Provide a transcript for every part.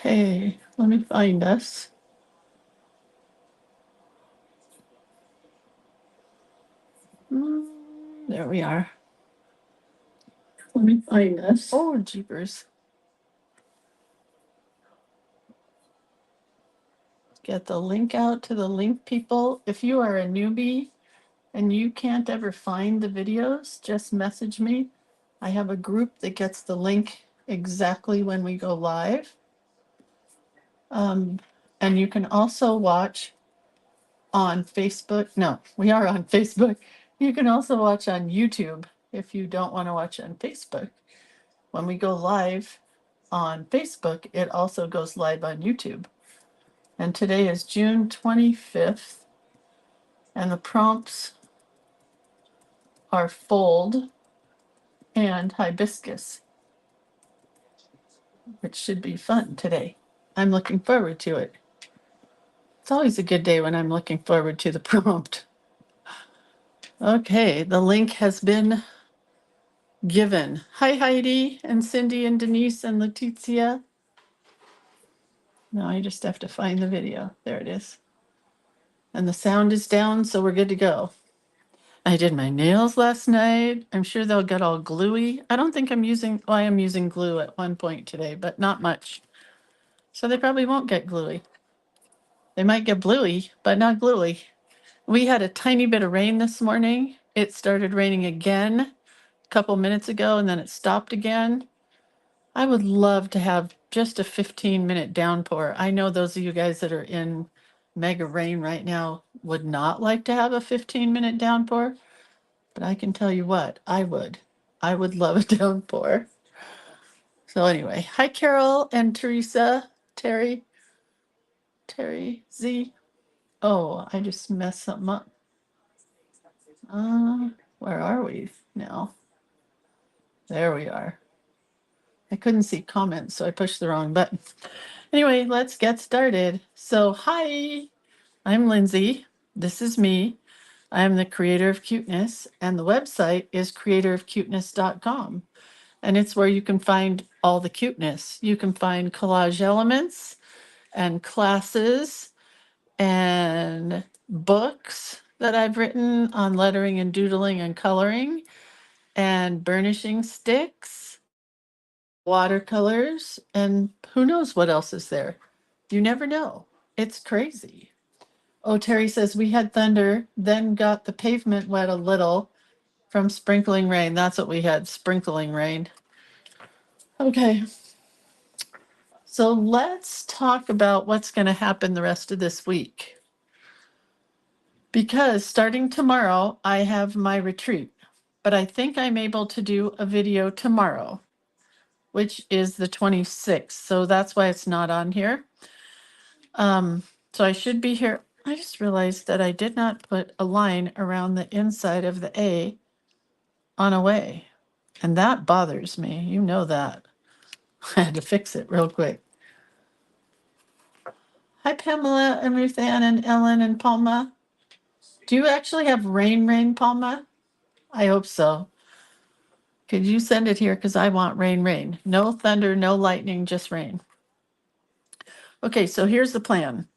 Okay, let me find us. There we are. Let me find us. Oh, jeepers. Get the link out to the link people. If you are a newbie and you can't ever find the videos, just message me. I have a group that gets the link exactly when we go live. And you can also watch on Facebook. No, we are on Facebook. You can also watch on YouTube if you don't want to watch on Facebook. When we go live on Facebook, it also goes live on YouTube. And today is June 25th, and the prompts are fold and hibiscus, which should be fun today. I'm looking forward to it. It's always a good day when I'm looking forward to the prompt. Okay, the link has been given. Hi, Heidi and Cindy and Denise and Letizia. Now I just have to find the video. There it is. And the sound is down, so we're good to go. I did my nails last night. I'm sure they'll get all gluey. I don't think I'm using, well, I am using glue at one point today, but not much. So they probably won't get gluey. They might get bluey, but not gluey. We had a tiny bit of rain this morning. It started raining again a couple minutes ago, and then it stopped again. I would love to have just a 15-minute downpour. I know those of you guys that are in mega rain right now would not like to have a 15-minute downpour, but I can tell you what, I would. I would love a downpour. So anyway, hi Carol and Teresa, Terry Z. Oh, I just messed something up. Where are we now? There we are. I couldn't see comments, so I pushed the wrong button. Anyway, let's get started. So, hi, I'm Lindsay. This is me. I am the creator of Cuteness, and the website is creatorofcuteness.com. And it's where you can find all the cuteness. You can find collage elements and classes and books that I've written on lettering and doodling and coloring and burnishing sticks, watercolors, and who knows what else is there. You never know. It's crazy. Oh, Terry says we had thunder, then got the pavement wet a little from sprinkling rain. That's what we had, sprinkling rain. Okay. So let's talk about what's going to happen the rest of this week. Because starting tomorrow, I have my retreat, but I think I'm able to do a video tomorrow, which is the 26th. So that's why it's not on here. So I should be here. I just realized that I did not put a line around the inside of the A on away. And that bothers me. You know that. I had to fix it real quick. Hi, Pamela and Ruth Ann and Ellen and Palma. Do you actually have rain, Palma? I hope so. Could you send it here? Because I want rain. No thunder, no lightning, just rain. Okay, so here's the plan.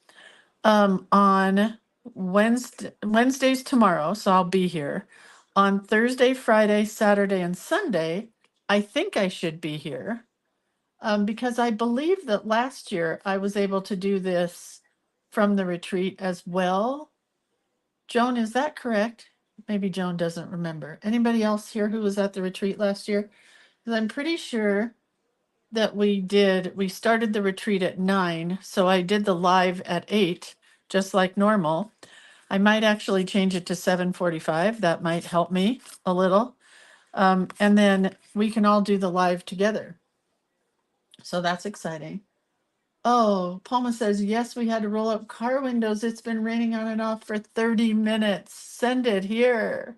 On Wednesday's tomorrow, so I'll be here. On Thursday, Friday, Saturday, and Sunday, I think I should be here. Because I believe that last year I was able to do this from the retreat as well. Joan, is that correct? Maybe Joan doesn't remember. Anybody else here who was at the retreat last year? Because I'm pretty sure that we started the retreat at 9, so I did the live at 8, just like normal. I might actually change it to 7:45. That might help me a little. And then we can all do the live together. So that's exciting. Oh, Palma says, yes, we had to roll up car windows. It's been raining on and off for 30 minutes. Send it here.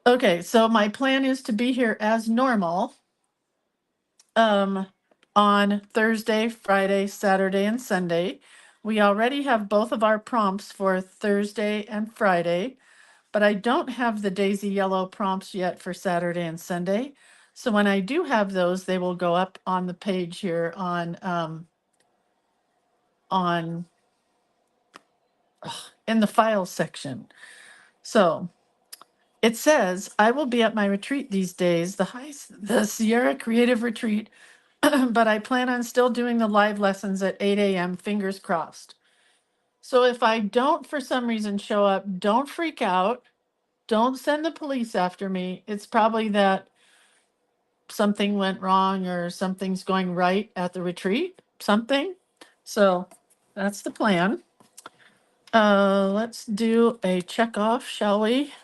Okay, so my plan is to be here as normal on Thursday, Friday, Saturday, and Sunday. We already have both of our prompts for Thursday and Friday, but I don't have the daisy yellow prompts yet for Saturday and Sunday. So when I do have those, they will go up on the page here on in the files section. So it says, I will be at my retreat these days, the Sierra Creative Retreat, but I plan on still doing the live lessons at 8 a.m., fingers crossed. So if I don't, for some reason, show up, don't freak out. Don't send the police after me. It's probably that something went wrong or something's going right at the retreat, something. So that's the plan. Let's do a check off, shall we?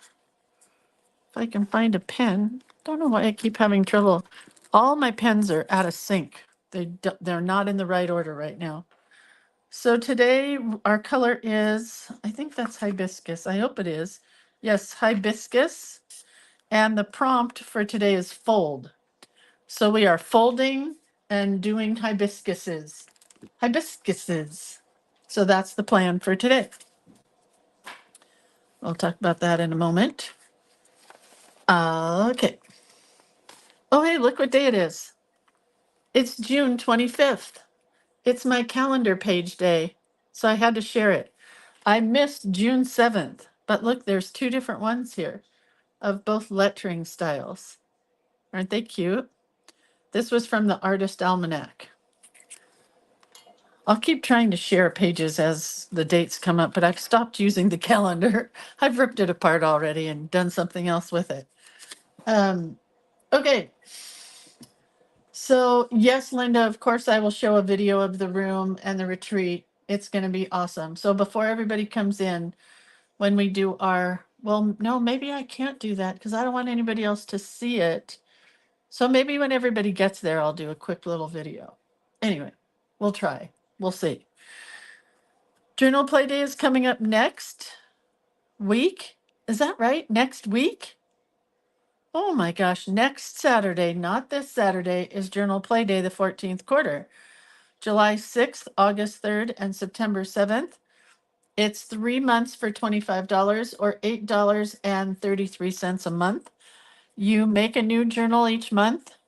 If I can find a pen. Don't know why I keep having trouble. All my pens are out of sync. They're not in the right order right now. So today our color is, I think that's hibiscus. I hope it is. Yes, hibiscus. And the prompt for today is fold. So we are folding and doing hibiscuses. Hibiscuses. So that's the plan for today. I'll talk about that in a moment. Okay. Oh, hey, look what day it is. It's June 25th. It's my calendar page day, so I had to share it. I missed June 7th, but look, there's two different ones here of both lettering styles. Aren't they cute? This was from the Artist Almanac. I'll keep trying to share pages as the dates come up, but I've stopped using the calendar. I've ripped it apart already and done something else with it. Okay. So yes, Linda, of course I will show a video of the room and the retreat. It's going to be awesome. So before everybody comes in, when we do our, well, no, maybe I can't do that because I don't want anybody else to see it. So maybe when everybody gets there, I'll do a quick little video. Anyway, we'll try. We'll see. Journal Play Day is coming up next week. Is that right? Next week? Oh my gosh, next Saturday, not this Saturday, is Journal Play Day, the 14th quarter. July 6th, August 3rd, and September 7th. It's 3 months for $25 or $8.33 a month. You make a new journal each month.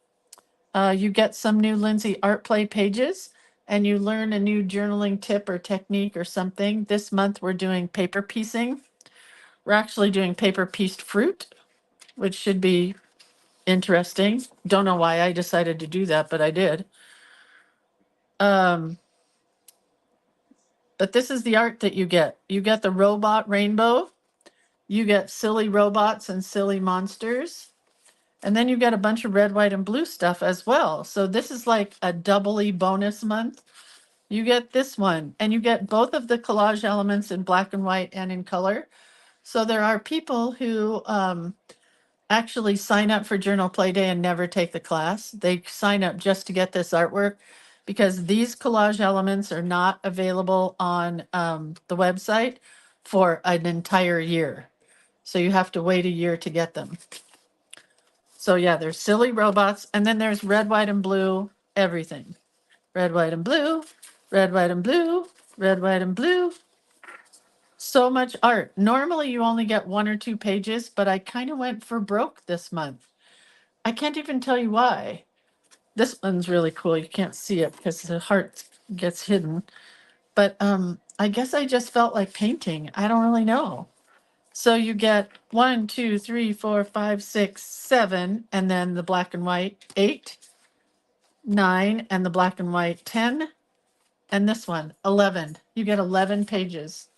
You get some new Lindsay Art Play pages, and you learn a new journaling tip or technique or something. This month we're doing paper piecing. We're actually doing paper pieced fruit, which should be interesting. Don't know why I decided to do that, but I did. But this is the art that you get. You get the robot rainbow. You get silly robots and silly monsters. And then you get a bunch of red, white, and blue stuff as well. So this is like a doubly bonus month. You get this one, and you get both of the collage elements in black and white and in color. So there are people who actually sign up for Journal Play Day and never take the class. They sign up just to get this artwork because these collage elements are not available on the website for an entire year. So you have to wait a year to get them. So yeah, there's silly robots, and then there's red, white, and blue, everything. Red, white, and blue, red, white, and blue, red, white, and blue. So much art. Normally you only get 1 or 2 pages, but I kind of went for broke this month. I can't even tell you why. This one's really cool. You can't see it because the heart gets hidden. But I guess I just felt like painting. I don't really know. So you get 1, 2, 3, 4, 5, 6, 7, and then the black and white 8, 9, and the black and white 10, and this one 11. You get 11 pages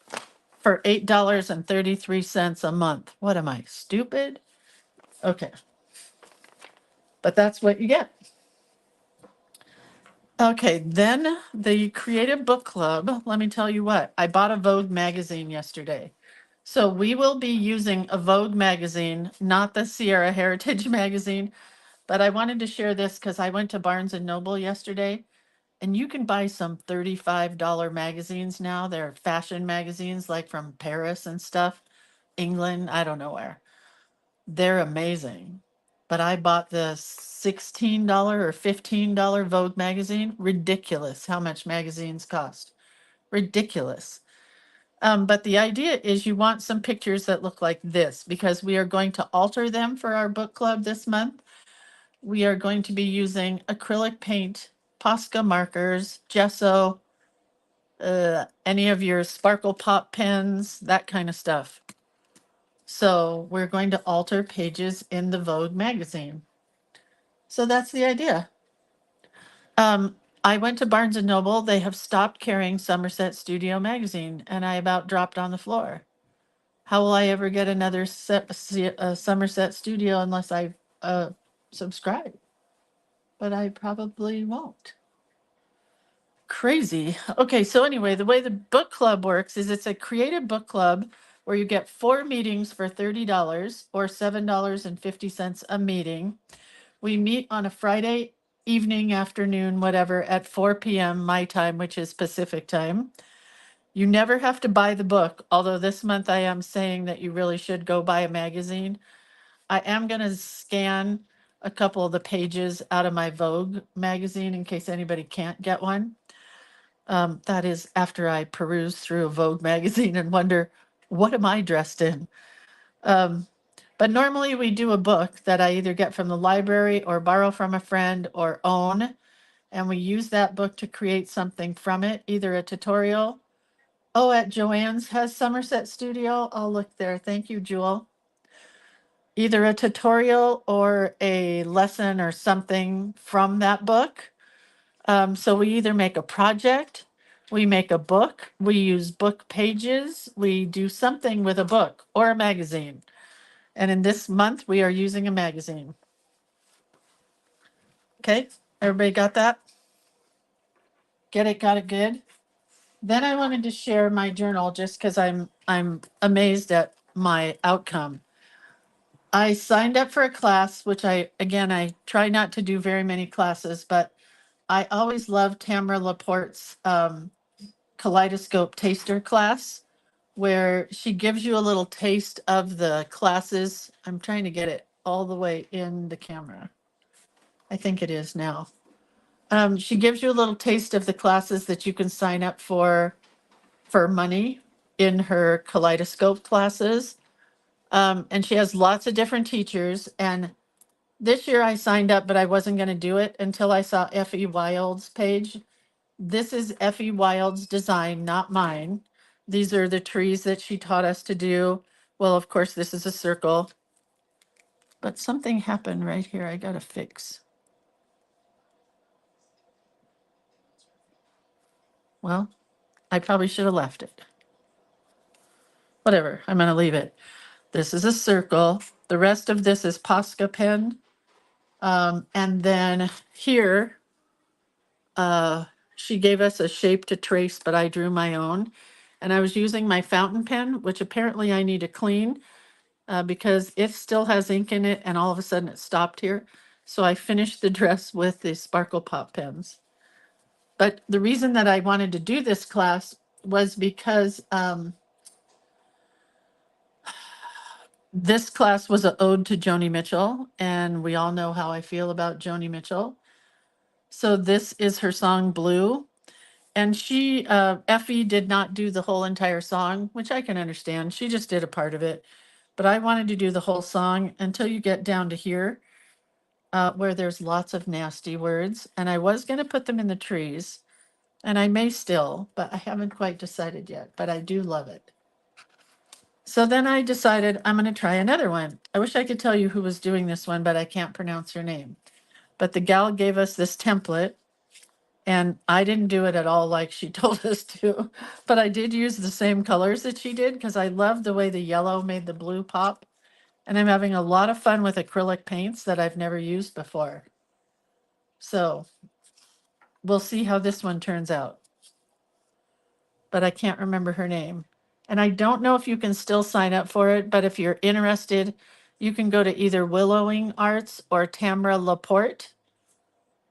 for $8.33 a month. What am I, stupid? Okay. But that's what you get. Okay, then the Creative Book Club. Let me tell you what, I bought a Vogue magazine yesterday. So we will be using a Vogue magazine, not the Sierra Heritage magazine, but I wanted to share this because I went to Barnes and Noble yesterday, and you can buy some $35 magazines now. They're fashion magazines like from Paris and stuff, England, I don't know where. They're amazing. But I bought the $16 or $15 Vogue magazine. Ridiculous how much magazines cost. Ridiculous. But the idea is you want some pictures that look like this because we are going to alter them for our book club this month. we are going to be using acrylic paint, Posca markers, gesso, any of your sparkle pop pens, that kind of stuff. So we're going to alter pages in the Vogue magazine. So that's the idea. I went to Barnes and Noble. They have stopped carrying Somerset Studio magazine, and I about dropped on the floor. How will I ever get another Somerset Studio unless I subscribe? But I probably won't. Crazy. Okay, so anyway, the way the book club works is it's a creative book club where you get 4 meetings for $30 or $7.50 a meeting. We meet on a Friday evening, afternoon, whatever, at 4 p.m. my time, which is Pacific time. You never have to buy the book, although this month I am saying that you really should go buy a magazine. I am going to scan a couple of the pages out of my Vogue magazine in case anybody can't get one. That is after I peruse through a Vogue magazine and wonder, what am I dressed in? But normally we do a book that I either get from the library or borrow from a friend or own. And we use that book to create something from it, either a tutorial. Oh, at Joanne's has Somerset Studio. I'll look there. Thank you, Jewel. Either a tutorial or a lesson or something from that book. So we either make a project, we make a book, we use book pages, we do something with a book or a magazine. And in this month, we are using a magazine. Okay, everybody got that? Get it, got it good? Then I wanted to share my journal just because I'm amazed at my outcome. I signed up for a class, which I try not to do very many classes, but I always loved Tamara Laporte's kaleidoscope taster class, where she gives you a little taste of the classes. I'm trying to get it all the way in the camera. I think it is now. She gives you a little taste of the classes that you can sign up for money in her kaleidoscope classes. And she has lots of different teachers. And this year I signed up, but I wasn't going to do it until I saw Effie Wild's page. This is Effie Wild's design, not mine. These are the trees that she taught us to do. Well, of course, this is a circle. But something happened right here I got to fix. Well, I probably should have left it. Whatever, I'm going to leave it. This is a circle. The rest of this is Posca pen. And then here, she gave us a shape to trace, but I drew my own. And I was using my fountain pen, which apparently I need to clean because it still has ink in it, and all of a sudden it stopped here. So I finished the dress with the sparkle pop pens. But the reason that I wanted to do this class was because this class was an ode to Joni Mitchell, and we all know how I feel about Joni Mitchell. So this is her song Blue. And she, Effie did not do the whole entire song, which I can understand. She just did a part of it. But I wanted to do the whole song until you get down to here, where there's lots of nasty words. And I was going to put them in the trees, and I may still, but I haven't quite decided yet. But I do love it. So then I decided I'm going to try another one. I wish I could tell you who was doing this one, but I can't pronounce her name. But the gal gave us this template, and I didn't do it at all like she told us to, but I did use the same colors that she did because I love the way the yellow made the blue pop. And I'm having a lot of fun with acrylic paints that I've never used before. So we'll see how this one turns out. But I can't remember her name. And I don't know if you can still sign up for it, but if you're interested, you can go to either Willowing Arts or Tamara Laporte.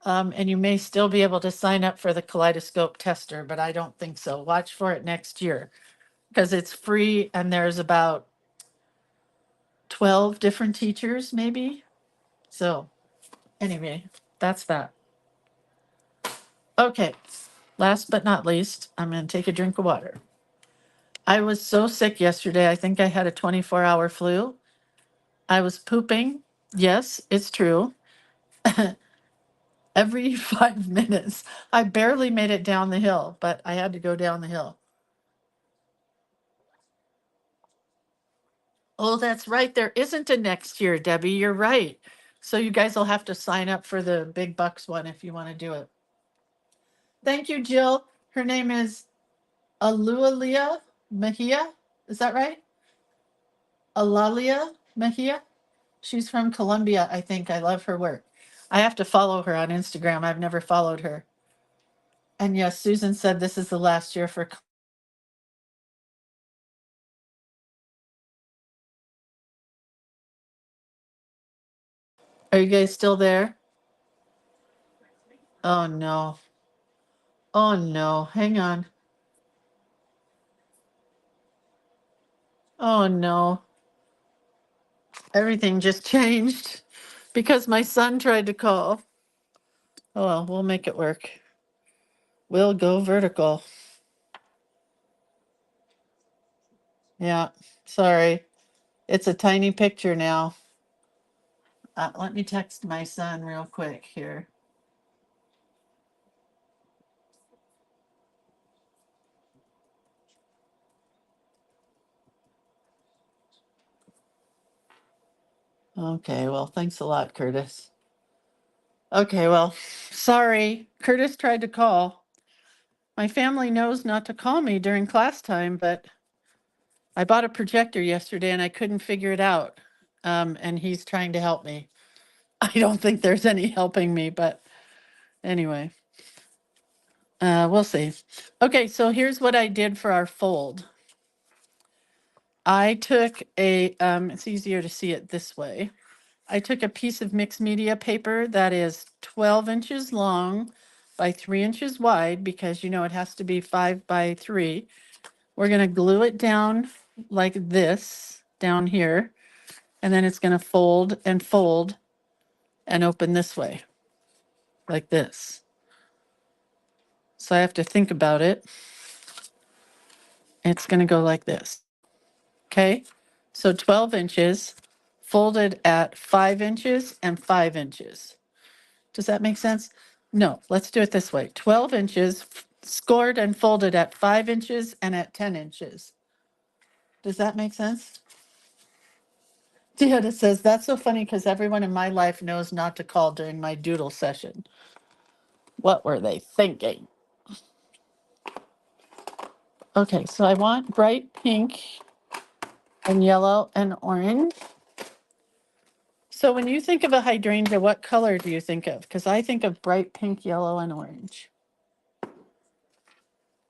And you may still be able to sign up for the kaleidoscope tester, but I don't think so. Watch for it next year because it's free and there's about 12 different teachers, maybe. So anyway, that's that. Okay, last but not least, I'm going to take a drink of water. I was so sick yesterday. I think I had a 24-hour flu. I was pooping. Yes, it's true. every 5 minutes. I barely made it down the hill, but I had to go down the hill. Oh, that's right. There isn't a next year, Debbie. You're right. So you guys will have to sign up for the big bucks one if you want to do it. Thank you, Jill. Her name is Alualia Mejia. Is that right? Alalia Mejia. She's from Colombia, I think. I love her work. I have to follow her on Instagram. I've never followed her. And yes, Susan said this is the last year for. Are you guys still there? Oh no. Oh no. Hang on. Oh no. Everything just changed because my son tried to call. Oh well, we'll make it work. We'll go vertical. Yeah. Sorry. It's a tiny picture now. Let me text my son real quick here. Okay, well, thanks a lot, Curtis. Okay, well, sorry. Curtis tried to call. My family knows not to call me during class time, but I bought a projector yesterday and I couldn't figure it out. And he's trying to help me. I don't think there's any helping me, but anyway, we'll see. Okay, so here's what I did for our fold. I took it's easier to see it this way. I took a piece of mixed media paper that is 12 inches long by 3 inches wide because you know it has to be 5 by 3. We're going to glue it down like this down here, and then it's going to fold and open this way like this. So I have to think about it. It's going to go like this. Okay, so 12 inches folded at 5 inches and 5 inches. Does that make sense? No, let's do it this way. 12 inches scored and folded at 5 inches and at 10 inches. Does that make sense? Deanna says, that's so funny because everyone in my life knows not to call during my doodle session. What were they thinking? Okay, so I want bright pink and yellow and orange. So when you think of a hydrangea, what color do you think of? Because I think of bright pink, yellow, and orange.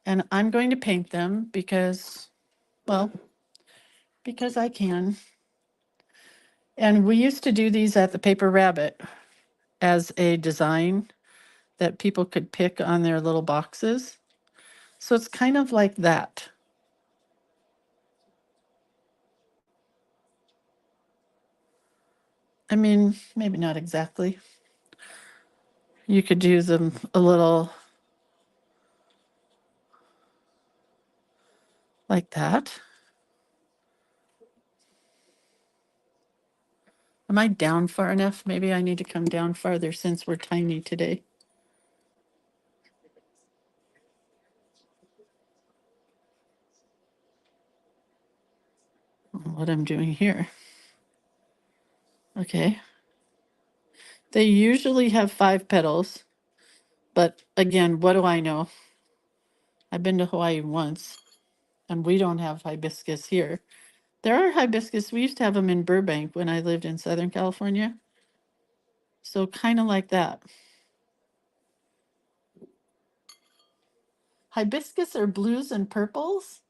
And I'm going to paint them because, well, because I can. And we used to do these at the Paper Rabbit as a design that people could pick on their little boxes. So it's kind of like that. I mean, maybe not exactly. You could use them a little like that. Am I down far enough? Maybe I need to come down farther since we're tiny today. What I'm doing here. Okay. They usually have 5 petals, but again, what do I know? I've been to Hawaii once, and we don't have hibiscus here. There are hibiscus. We used to have them in Burbank when I lived in Southern California. So kind of like that. Hibiscus are blues and purples.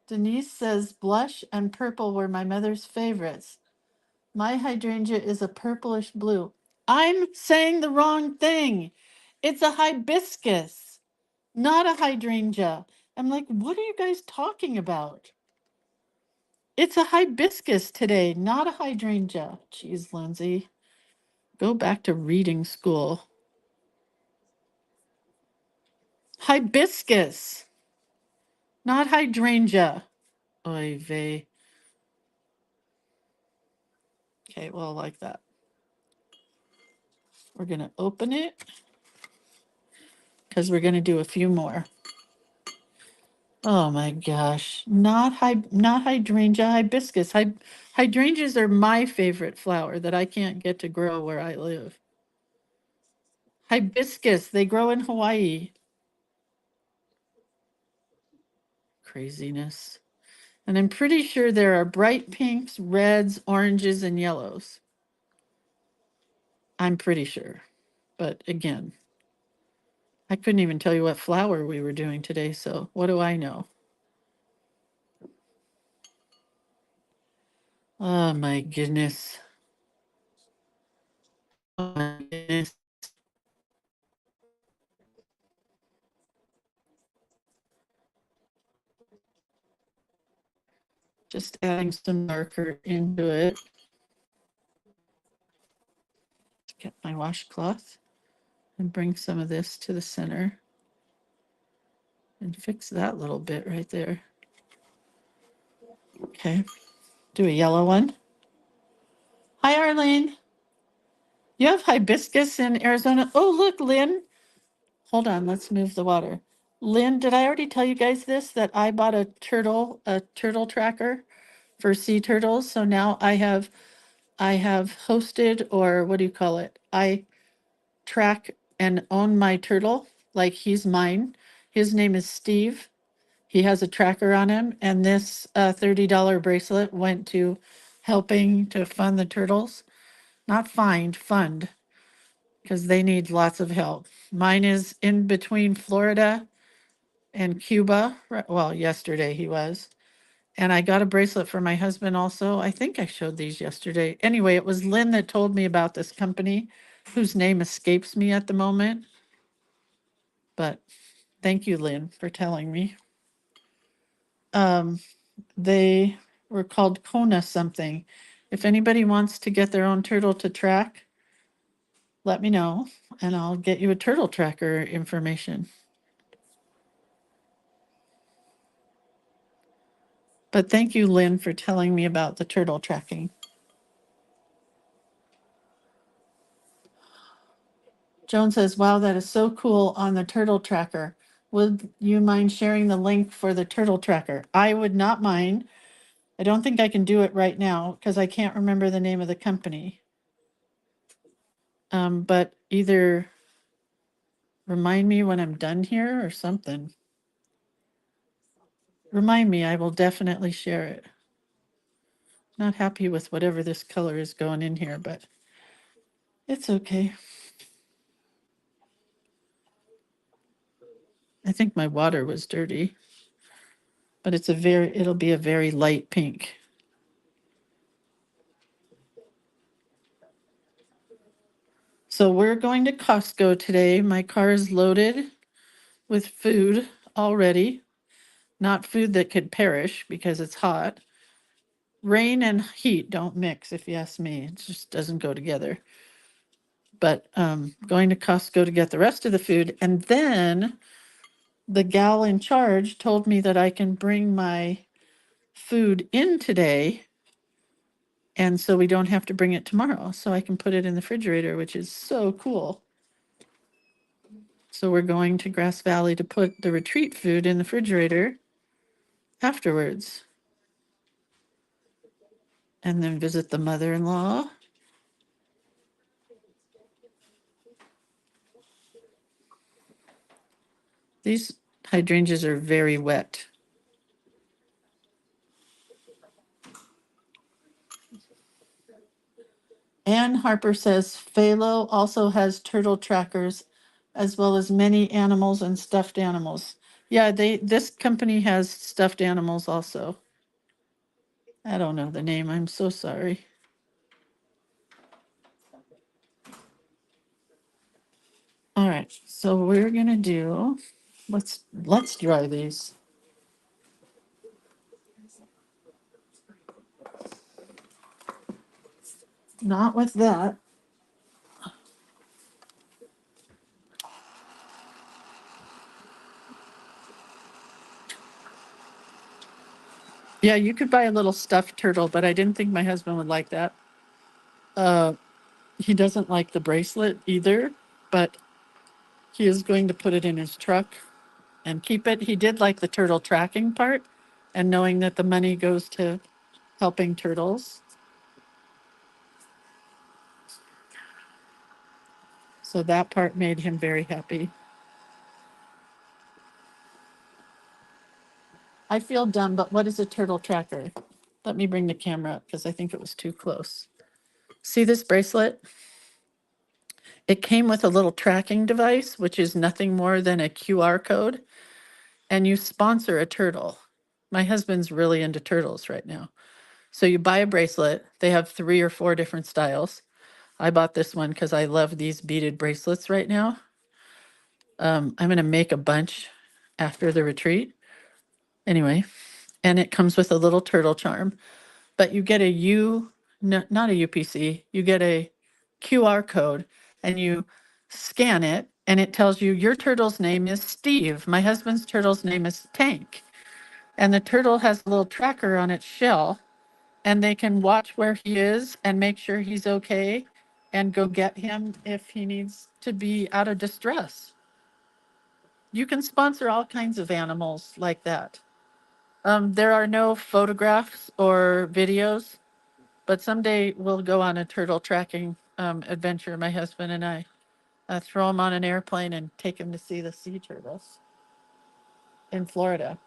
Denise says blush and purple were my mother's favorites. My hydrangea is a purplish blue. I'm saying the wrong thing. It's a hibiscus, not a hydrangea. I'm like, what are you guys talking about? It's a hibiscus today, not a hydrangea. Jeez, Lindsay. Go back to reading school. Hibiscus, not hydrangea. Oy vey. Okay, well, like that. We're going to open it because we're going to do a few more. Oh my gosh. Not hydrangea, hibiscus. Hydrangeas are my favorite flower that I can't get to grow where I live. Hibiscus, they grow in Hawaii. Craziness. And I'm pretty sure there are bright pinks, reds, oranges, and yellows. I'm pretty sure. But again, I couldn't even tell you what flower we were doing today, so what do I know? Oh my goodness. Oh my goodness. Just adding some marker into it. Get my washcloth and bring some of this to the center and fix that little bit right there. Okay, do a yellow one. Hi, Arlene. You have hibiscus in Arizona? Oh, look, Lynn. Hold on, let's move the water. Lynn, did I already tell you guys this, that I bought a turtle tracker for sea turtles? So now I have hosted, or what do you call it? I track and own my turtle, like he's mine. His name is Steve. He has a tracker on him, and this $30 bracelet went to helping to fund the turtles. Not fund, because they need lots of help. Mine is in between Florida and Cuba. Well, yesterday he was. And I got a bracelet for my husband also. I think I showed these yesterday. Anyway, it was Lynn that told me about this company whose name escapes me at the moment. But thank you, Lynn, for telling me. They were called Kona something. If anybody wants to get their own turtle to track, let me know and I'll get you a turtle tracker information. But thank you, Lynn, for telling me about the turtle tracking. Joan says, wow, that is so cool on the turtle tracker. Would you mind sharing the link for the turtle tracker? I would not mind. I don't think I can do it right now because I can't remember the name of the company. But either remind me when I'm done here or something. Remind me, I will definitely share it. Not happy with whatever this color is going in here, but it's okay. I think my water was dirty, but it'll be a very light pink. So we're going to Costco today. My car is loaded with food already. Not food that could perish because it's hot. Rain and heat don't mix, if you ask me. It just doesn't go together. But going to Costco to get the rest of the food. And then the gal in charge told me that I can bring my food in today. And so we don't have to bring it tomorrow. So I can put it in the refrigerator, which is so cool. So we're going to Grass Valley to put the retreat food in the refrigerator afterwards. And then visit the mother-in-law. These hydrangeas are very wet. Ann Harper says Phalo also has turtle trackers as well as many animals and stuffed animals. Yeah, this company has stuffed animals also. I don't know the name. I'm so sorry. All right, so we're gonna do, let's dry these. Not with that. Yeah, you could buy a little stuffed turtle, but I didn't think my husband would like that. He doesn't like the bracelet either, but he is going to put it in his truck and keep it. He did like the turtle tracking part and knowing that the money goes to helping turtles. So that part made him very happy. I feel dumb, but what is a turtle tracker? Let me bring the camera up because I think it was too close. See this bracelet? It came with a little tracking device, which is nothing more than a QR code, and you sponsor a turtle. My husband's really into turtles right now. So you buy a bracelet. They have 3 or 4 different styles. I bought this one because I love these beaded bracelets right now. I'm going to make a bunch after the retreat. Anyway, and it comes with a little turtle charm, but you get not a UPC, you get a QR code and you scan it and it tells you your turtle's name is Steve. My husband's turtle's name is Tank. And the turtle has a little tracker on its shell and they can watch where he is and make sure he's okay and go get him if he needs to be out of distress. You can sponsor all kinds of animals like that. There are no photographs or videos, but someday we'll go on a turtle tracking adventure, my husband and I. Throw him on an airplane and take him to see the sea turtles in Florida.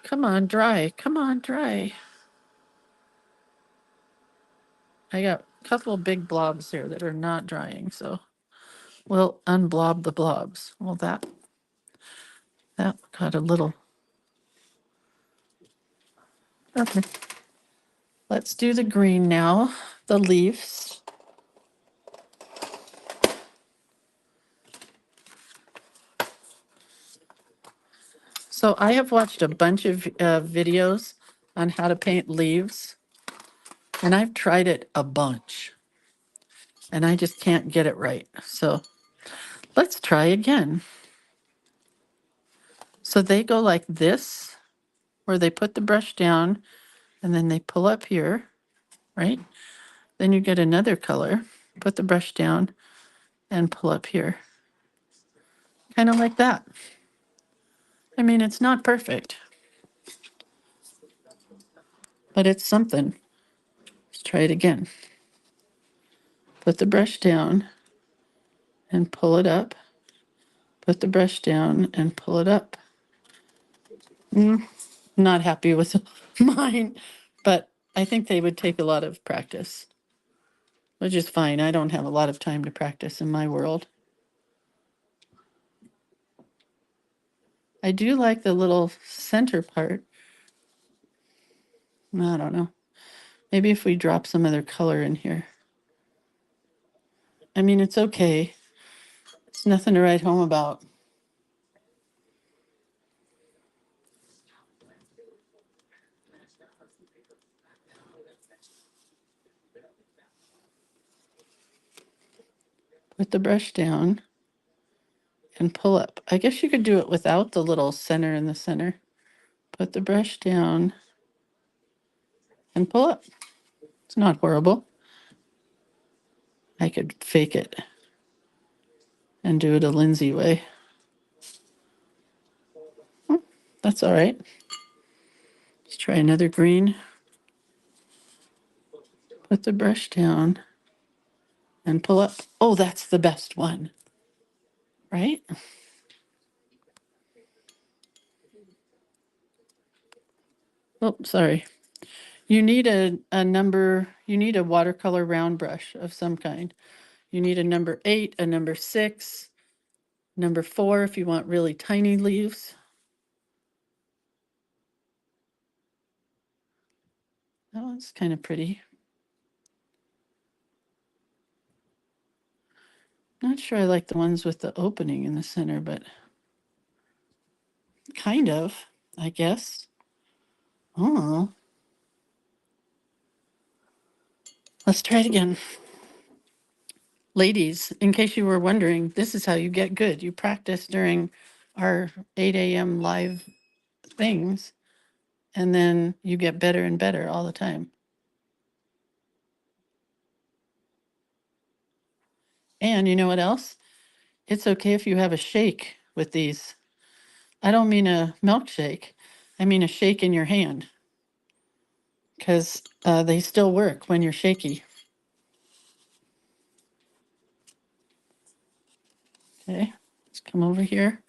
Come on, dry. Come on, dry. I got a couple of big blobs here that are not drying, so we'll unblob the blobs. Well, that got a little. Okay. Let's do the green now, the leaves. So I have watched a bunch of videos on how to paint leaves, and I've tried it a bunch, and I just can't get it right. So let's try again. So they go like this, where they put the brush down, and then they pull up here, right? Then you get another color, put the brush down, and pull up here. Kind of like that. I mean, it's not perfect, but it's something. Let's try it again. Put the brush down and pull it up. Put the brush down and pull it up. Not happy with mine, but I think they would take a lot of practice, which is fine. I don't have a lot of time to practice in my world. I do like the little center part. I don't know. Maybe if we drop some other color in here. I mean, it's okay. It's nothing to write home about. Put the brush down and pull up. I guess you could do it without the little center in the center. Put the brush down and pull up. It's not horrible. I could fake it and do it a Lindsay way. That's all right. Let's try another green. Put the brush down and pull up. Oh, that's the best one, right? Oh, sorry. You need a number, you need a watercolor round brush of some kind. You need a number 8, a number 6, number 4 if you want really tiny leaves. That one's kind of pretty. Not sure I like the ones with the opening in the center, but kind of, I guess. Oh, let's try it again. Ladies, in case you were wondering, this is how you get good. You practice during our 8 a.m. live things, and then you get better and better all the time. And you know what else? It's okay if you have a shake with these. I don't mean a milkshake. I mean a shake in your hand. Because they still work when you're shaky. Okay, let's come over here.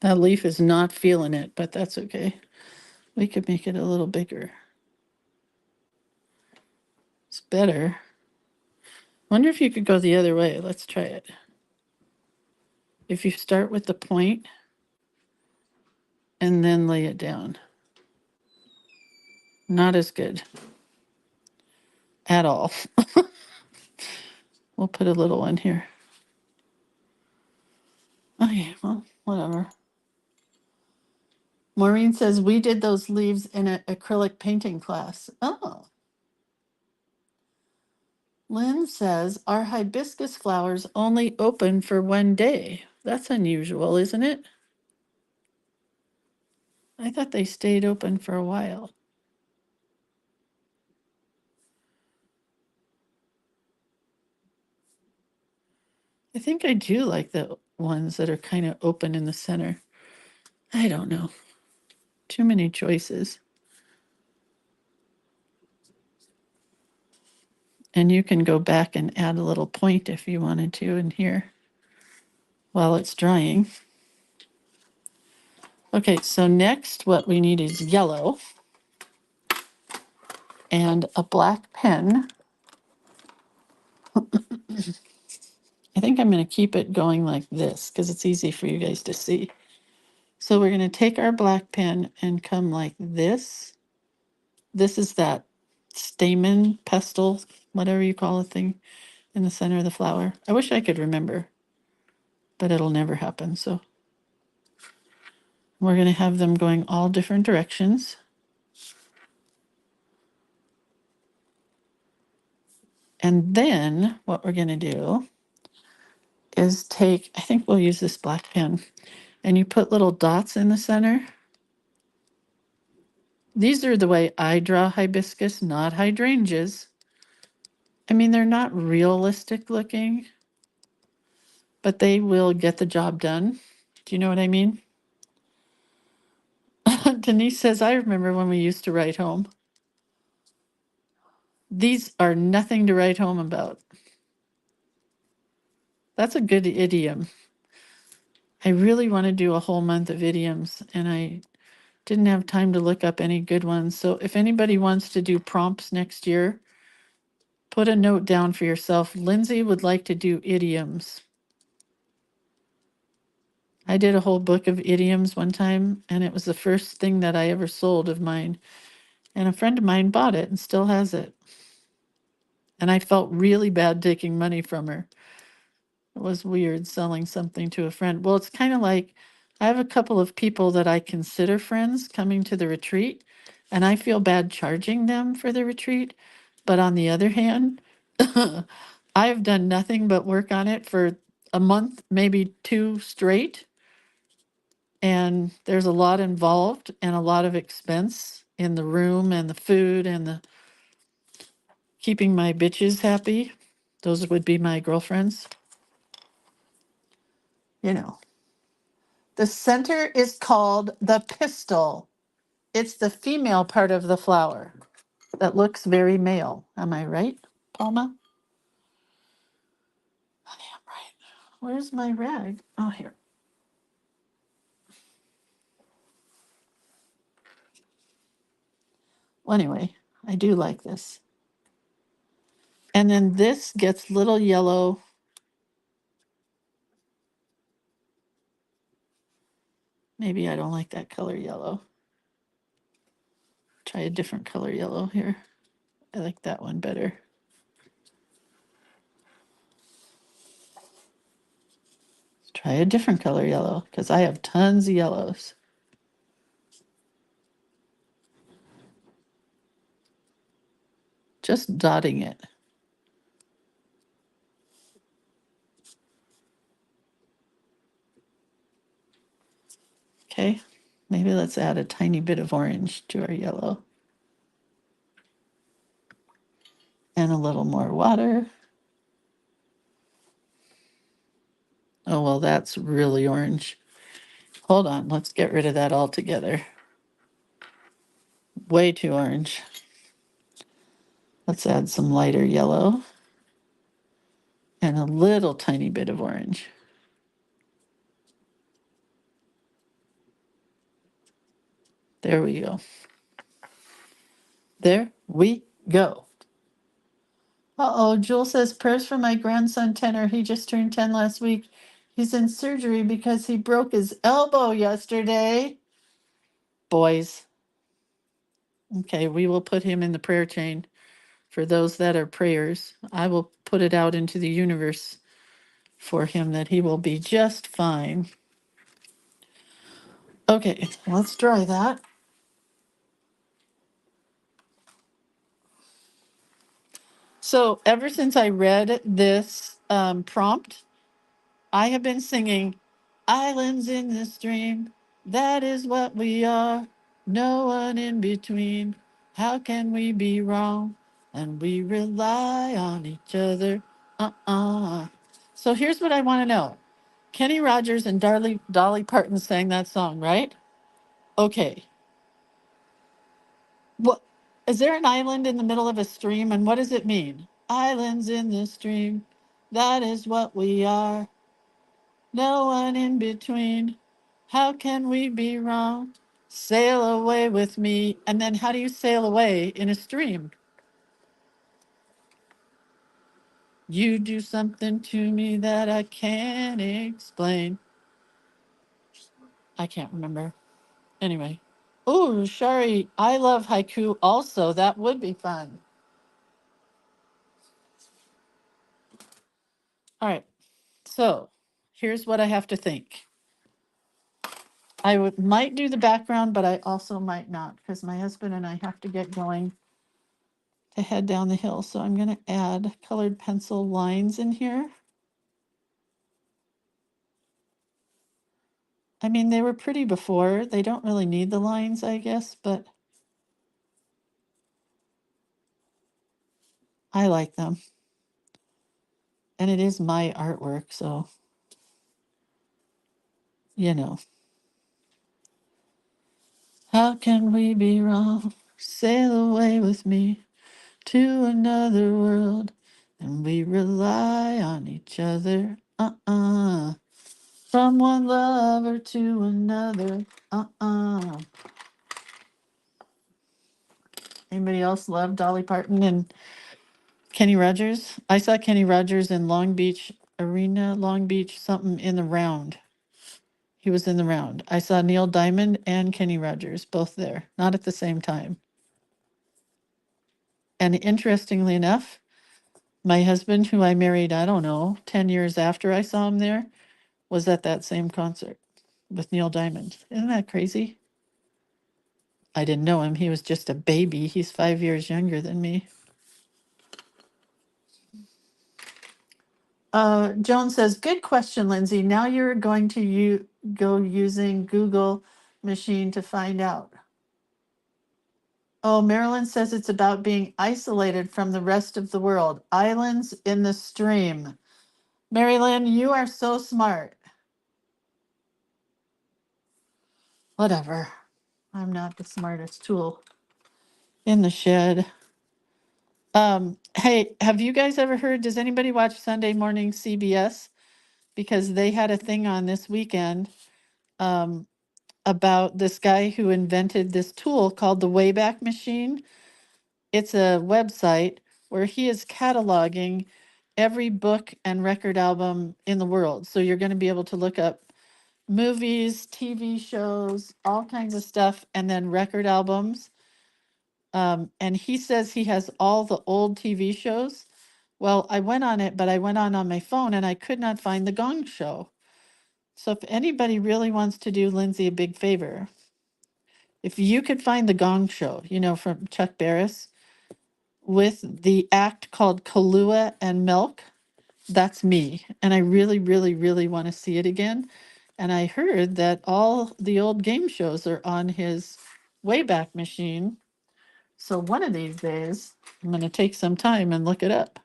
That leaf is not feeling it, but that's okay. We could make it a little bigger. It's better. Wonder if you could go the other way. Let's try it. If you start with the point and then lay it down. Not as good at all. We'll put a little one here. Okay, well, whatever. Maureen says we did those leaves in an acrylic painting class. Oh. Lynn says our hibiscus flowers only open for 1 day. That's unusual, isn't it? I thought they stayed open for a while. I think I do like the ones that are kind of open in the center. I don't know. Too many choices. And you can go back and add a little point if you wanted to in here while it's drying. Okay, so next what we need is yellow and a black pen. I think I'm going to keep it going like this because it's easy for you guys to see. So we're going to take our black pen and come like this. This is that stamen, pestle, whatever you call a thing in the center of the flower. I wish I could remember, but it'll never happen. So we're going to have them going all different directions. And then what we're going to do is take, I think we'll use this black pen, and you put little dots in the center. These are the way I draw hibiscus, not hydrangeas. I mean, they're not realistic looking, but they will get the job done. Do you know what I mean? Denise says, I remember when we used to write home. These are nothing to write home about. That's a good idiom. I really want to do a whole month of idioms, and I didn't have time to look up any good ones. So if anybody wants to do prompts next year, put a note down for yourself. Lindsay would like to do idioms. I did a whole book of idioms one time, and it was the first thing that I ever sold of mine. And a friend of mine bought it and still has it. And I felt really bad taking money from her. It was weird selling something to a friend. Well, it's kind of like I have a couple of people that I consider friends coming to the retreat, and I feel bad charging them for the retreat. But on the other hand, I've done nothing but work on it for a month, maybe two straight. And there's a lot involved and a lot of expense in the room and the food and the keeping my bitches happy. Those would be my girlfriends. You know, the center is called the pistil. It's the female part of the flower that looks very male. Am I right, Palma? I am right. Where's my rag? Oh, here. Well, anyway, I do like this. And then this gets little yellow. Maybe I don't like that color yellow. Try a different color yellow here. I like that one better. Let's try a different color yellow because I have tons of yellows. Just dotting it. Okay, Maybe let's add a tiny bit of orange to our yellow. And a little more water. Oh, well, that's really orange. Hold on, let's get rid of that altogether. Way too orange. Let's add some lighter yellow and a little tiny bit of orange. There we go. There we go. Uh-oh, Jewel says prayers for my grandson Tenor. He just turned 10 last week. He's in surgery because he broke his elbow yesterday. Boys. Okay, we will put him in the prayer chain for those that are prayers. I will put it out into the universe for him that he will be just fine. Okay, let's try that. So ever since I read this prompt, I have been singing islands in the stream. That is what we are. No one in between. How can we be wrong? And we rely on each other. So here's what I want to know. Kenny Rogers and Dolly Parton sang that song, right? Okay. What is there an island in the middle of a stream, and what does it mean? Islands in the stream. That is what we are. No one in between. How can we be wrong? Sail away with me. And then how do you sail away in a stream? You do something to me that I can't explain. I can't remember. Anyway. Oh, Shari, I love haiku also. That would be fun. All right. So here's what I have to think. Might do the background, but I also might not because my husband and I have to get going to head down the hill. So I'm going to add colored pencil lines in here. I mean, they were pretty before. They don't really need the lines, I guess, but I like them. And it is my artwork, so, you know. How can we be wrong? Sail away with me to another world, and we rely on each other. From one lover to another. Anybody else love Dolly Parton and Kenny Rogers? I saw Kenny Rogers in Long Beach Arena, Long Beach, something in the round. He was in the round. I saw Neil Diamond and Kenny Rogers both there, not at the same time. And interestingly enough, my husband, who I married, I don't know, 10 years after I saw him there, was at that same concert with Neil Diamond. Isn't that crazy? I didn't know him. He was just a baby. He's 5 years younger than me. Joan says, good question, Lindsay. Now you're going to go using Google machine to find out. Oh, Marilyn says it's about being isolated from the rest of the world. Islands in the stream. Marilyn, you are so smart. Whatever. I'm not the smartest tool in the shed. Hey, have you guys ever heard, does anybody watch Sunday morning CBS? Because they had a thing on this weekend about this guy who invented this tool called the Wayback Machine. It's a website where he is cataloging every book and record album in the world. So you're going to be able to look up movies, TV shows, all kinds of stuff, and then record albums. And he says he has all the old TV shows. Well, I went on it, but I went on my phone and I could not find the Gong Show. So if anybody really wants to do Lindsay a big favor, if you could find the Gong Show, you know, from Chuck Barris, with the act called Kahlua and Milk, that's me. And I really, really, really want to see it again. And I heard that all the old game shows are on his Wayback Machine. So one of these days, I'm going to take some time and look it up.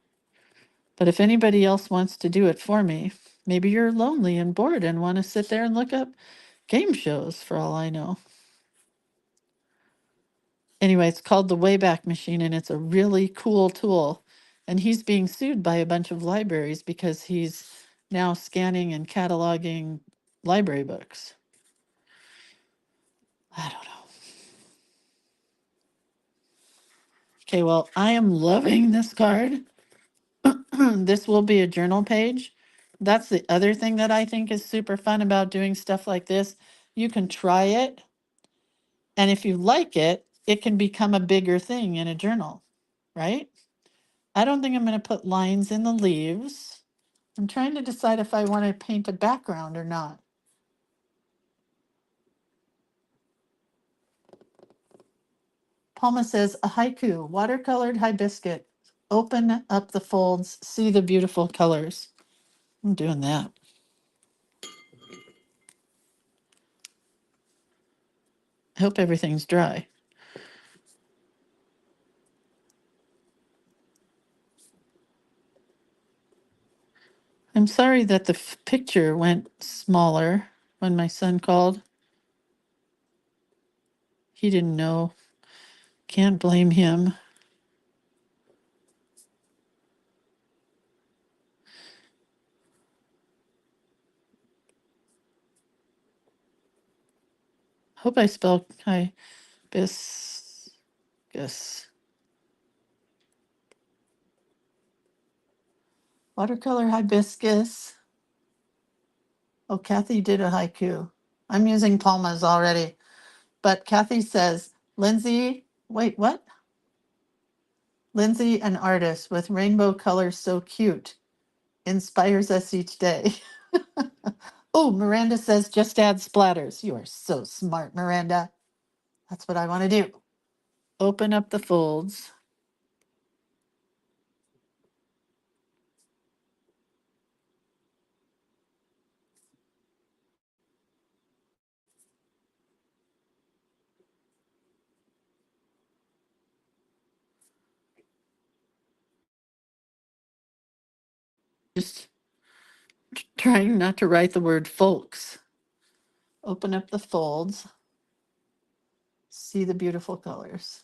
But if anybody else wants to do it for me, maybe you're lonely and bored and want to sit there and look up game shows for all I know. Anyway, it's called the Wayback Machine and it's a really cool tool. And he's being sued by a bunch of libraries because he's now scanning and cataloging library books. I don't know. Okay, well, I am loving this card. This will be a journal page. That's the other thing that I think is super fun about doing stuff like this. You can try it, and if you like it, it can become a bigger thing in a journal, right? I don't think I'm going to put lines in the leaves. I'm trying to decide if I want to paint a background or not. Palma says, a haiku, watercolored hibiscus. Open up the folds, see the beautiful colors. I'm doing that. I hope everything's dry. I'm sorry that the picture went smaller when my son called. He didn't know. Can't blame him. Hope I spelled hibiscus. Watercolor hibiscus. Oh, Kathy did a haiku. I'm using Palma's already. But Kathy says, Lindsay, wait, what? Lindsay, an artist with rainbow colors so cute, inspires us each day. Oh, Miranda says, just add splatters. You are so smart, Miranda. That's what I want to do. Open up the folds. Just trying not to write the word folks. Open up the folds. See the beautiful colors.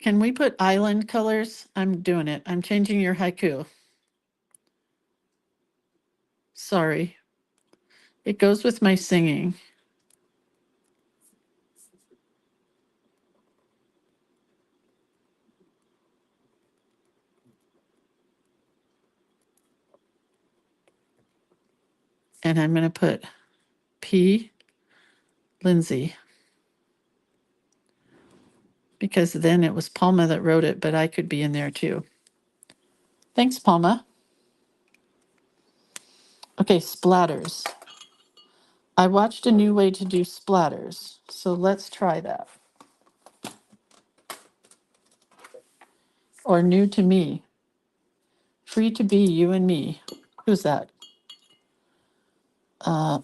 Can we put island colors? I'm doing it. I'm changing your haiku. Sorry. It goes with my singing. And I'm going to put P. Lindsay. Because then it was Palma that wrote it, but I could be in there too. Thanks, Palma. Okay, splatters. I watched a new way to do splatters, so let's try that. Or new to me. Free to be you and me. Who's that?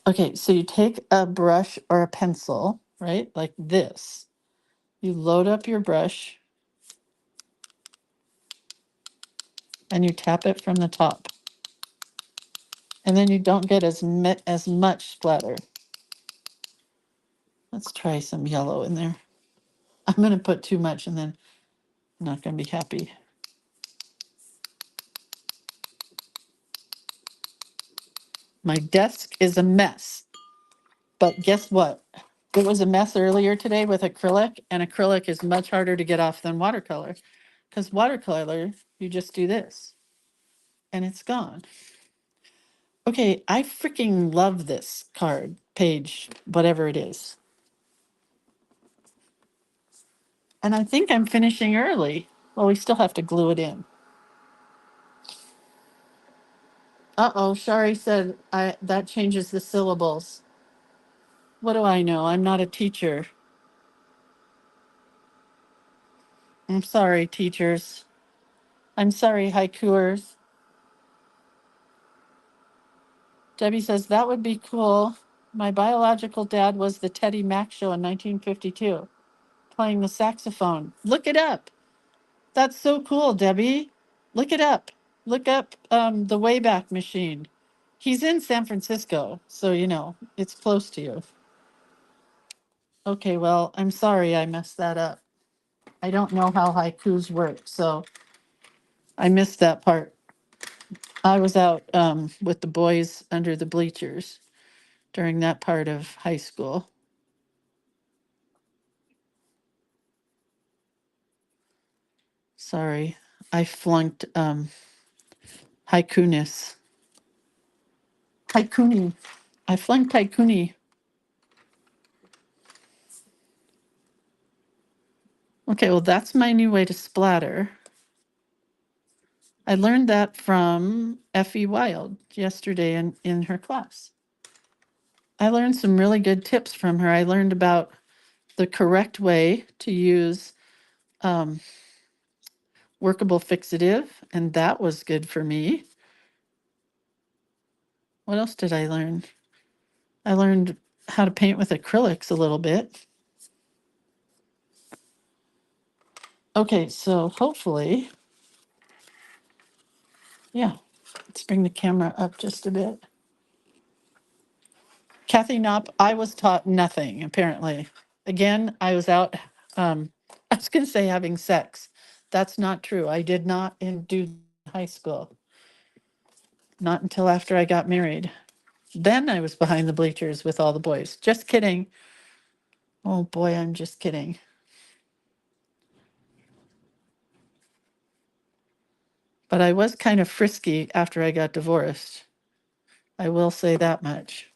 Okay, so you take a brush or a pencil, right? Like this. You load up your brush and you tap it from the top. And then you don't get as much splatter. Let's try some yellow in there. I'm going to put too much and then I'm not going to be happy. My desk is a mess. But guess what? It was a mess earlier today with acrylic, and acrylic is much harder to get off than watercolor. Because watercolor, you just do this and it's gone. Okay, I freaking love this card, page, whatever it is. And I think I'm finishing early. Well, we still have to glue it in. Uh-oh, Shari said that changes the syllables. What do I know? I'm not a teacher. I'm sorry, teachers. I'm sorry, haikuers. Debbie says, that would be cool. My biological dad was the Teddy Mack Show in 1952, playing the saxophone. Look it up. That's so cool, Debbie. Look it up. Look up the Wayback Machine. He's in San Francisco, so you know, it's close to you. Okay, well, I'm sorry I messed that up. I don't know how haikus work, so I missed that part. I was out with the boys under the bleachers during that part of high school. Sorry, I flunked haikunis. Haikuni. I flunked haikuni. Okay, well, that's my new way to splatter. I learned that from Effie Wild yesterday in her class. I learned some really good tips from her. I learned about the correct way to use workable fixative, and that was good for me. What else did I learn? I learned how to paint with acrylics a little bit. Okay, so hopefully, yeah, let's bring the camera up just a bit. Kathy Knopp, I was taught nothing, apparently. Again, I was out, I was going to say having sex. That's not true. I did not do high school. Not until after I got married. Then I was behind the bleachers with all the boys. Just kidding. Oh boy, I'm just kidding. But I was kind of frisky after I got divorced. I will say that much.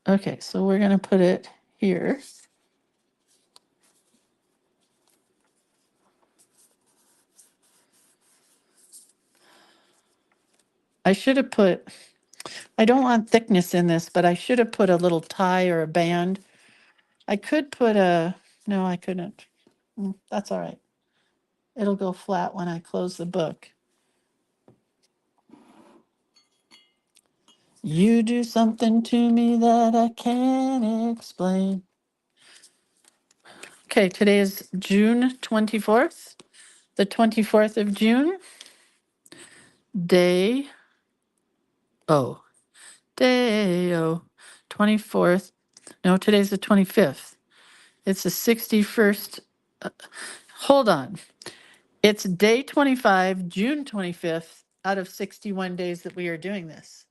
Okay, so we're going to put it here. I should have put, I don't want thickness in this, but I should have put a little tie or a band. I could put a, no, I couldn't. That's all right. It'll go flat when I close the book. You do something to me that I can't explain. Okay, today is June 24th, the 24th of June. Day, oh, 24th. No, today's the 25th. It's the 61st. Hold on. It's day 25, June 25th, out of 61 days that we are doing this.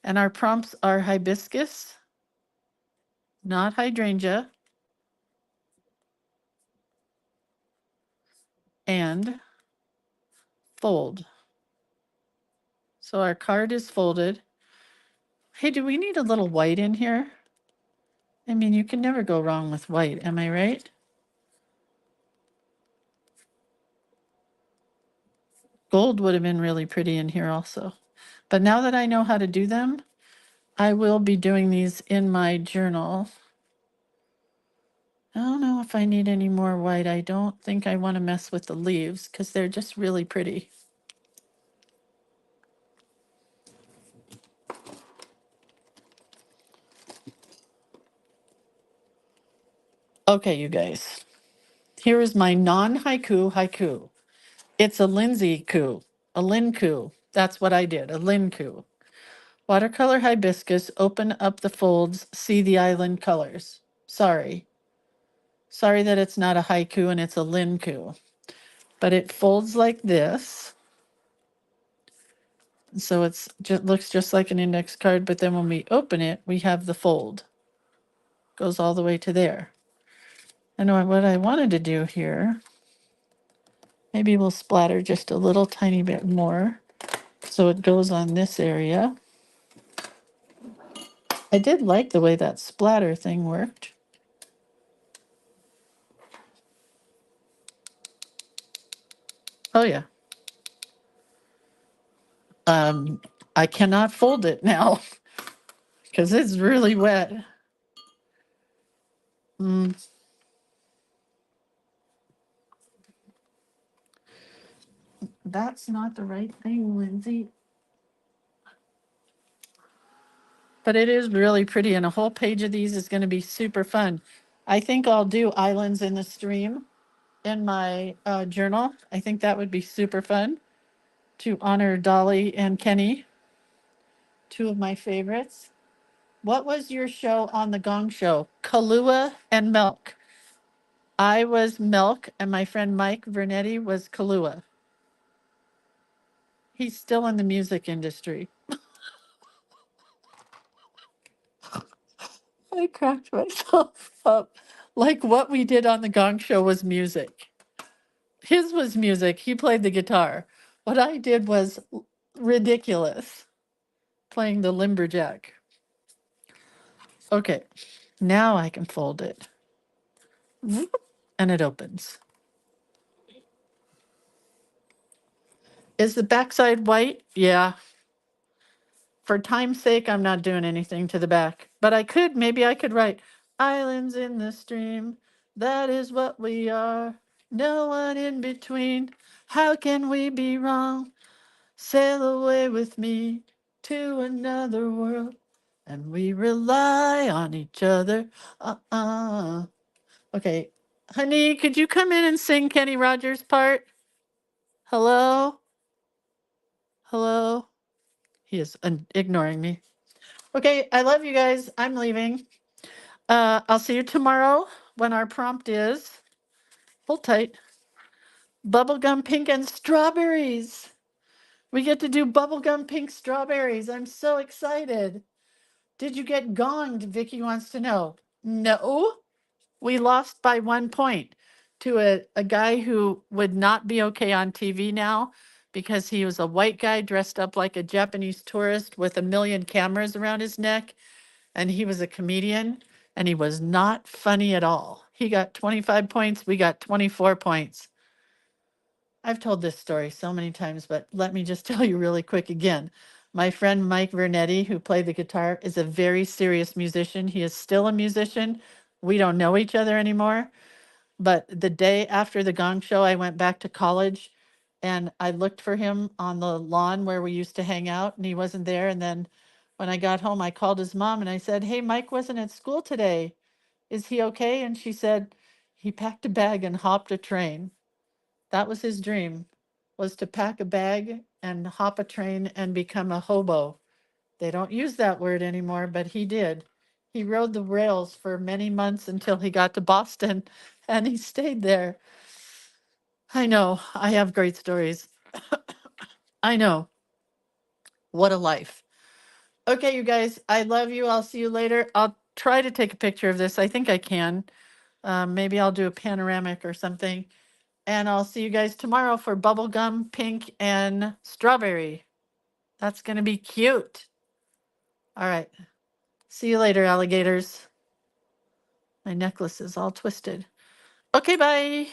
And our prompts are hibiscus, not hydrangea, and fold. So our card is folded. Hey, do we need a little white in here? I mean, you can never go wrong with white, am I right? Gold would have been really pretty in here also. But now that I know how to do them, I will be doing these in my journal. I don't know if I need any more white. I don't think I want to mess with the leaves because they're just really pretty. Okay, you guys. Here is my non-haiku haiku. It's a Lindsay coup, a Lin coup. That's what I did, a Lin coup. Watercolor hibiscus, open up the folds, see the island colors. Sorry. Sorry that it's not a haiku and it's a Lin coup. But it folds like this. So it's just looks just like an index card, but then when we open it, we have the fold. Goes all the way to there. And what I wanted to do here, maybe we'll splatter just a little tiny bit more. So it goes on this area. I did like the way that splatter thing worked. Oh yeah. I cannot fold it now. because it's really wet. That's not the right thing, Lindsay. But it is really pretty, and a whole page of these is going to be super fun. I think I'll do Islands in the Stream in my journal. I think that would be super fun to honor Dolly and Kenny, two of my favorites. What was your show on the Gong Show? Kahlua and Milk. I was Milk, and my friend Mike Vernetti was Kahlua. He's still in the music industry. I cracked myself up. Like what we did on the Gong Show was music. His was music. He played the guitar. What I did was ridiculous, playing the lumberjack. Okay, now I can fold it. And it opens. Is the backside white? Yeah. For time's sake, I'm not doing anything to the back. But I could, maybe I could write, Islands in the Stream, that is what we are. No one in between. How can we be wrong? Sail away with me to another world. And we rely on each other. Okay. Honey, could you come in and sing Kenny Rogers' part? Hello? Hello? He is ignoring me. Okay, I love you guys. I'm leaving. I'll see you tomorrow when our prompt is, hold tight, bubblegum pink and strawberries. We get to do bubblegum pink strawberries. I'm so excited. Did you get gonged? Vicky wants to know. No, we lost by 1 point to a guy who would not be okay on TV now because he was a white guy dressed up like a Japanese tourist with a million cameras around his neck. And he was a comedian and he was not funny at all. He got 25 points. We got 24 points. I've told this story so many times, but let me just tell you really quick again. My friend Mike Vernetti, who played the guitar, is a very serious musician. He is still a musician. We don't know each other anymore. But the day after the Gong Show, I went back to college and I looked for him on the lawn where we used to hang out, and he wasn't there. And then when I got home, I called his mom and I said, "Hey, Mike wasn't at school today. Is he okay?" And she said, "He packed a bag and hopped a train." That was his dream, was to pack a bag and hop a train and become a hobo. They don't use that word anymore, but he did. He rode the rails for many months until he got to Boston and he stayed there. I know, I have great stories. I know. What a life. Okay, you guys, I love you. I'll see you later. I'll try to take a picture of this. I think I can. Maybe I'll do a panoramic or something. And I'll see you guys tomorrow for bubblegum, pink, and strawberry. That's going to be cute. All right. See you later, alligators. My necklace is all twisted. Okay, bye.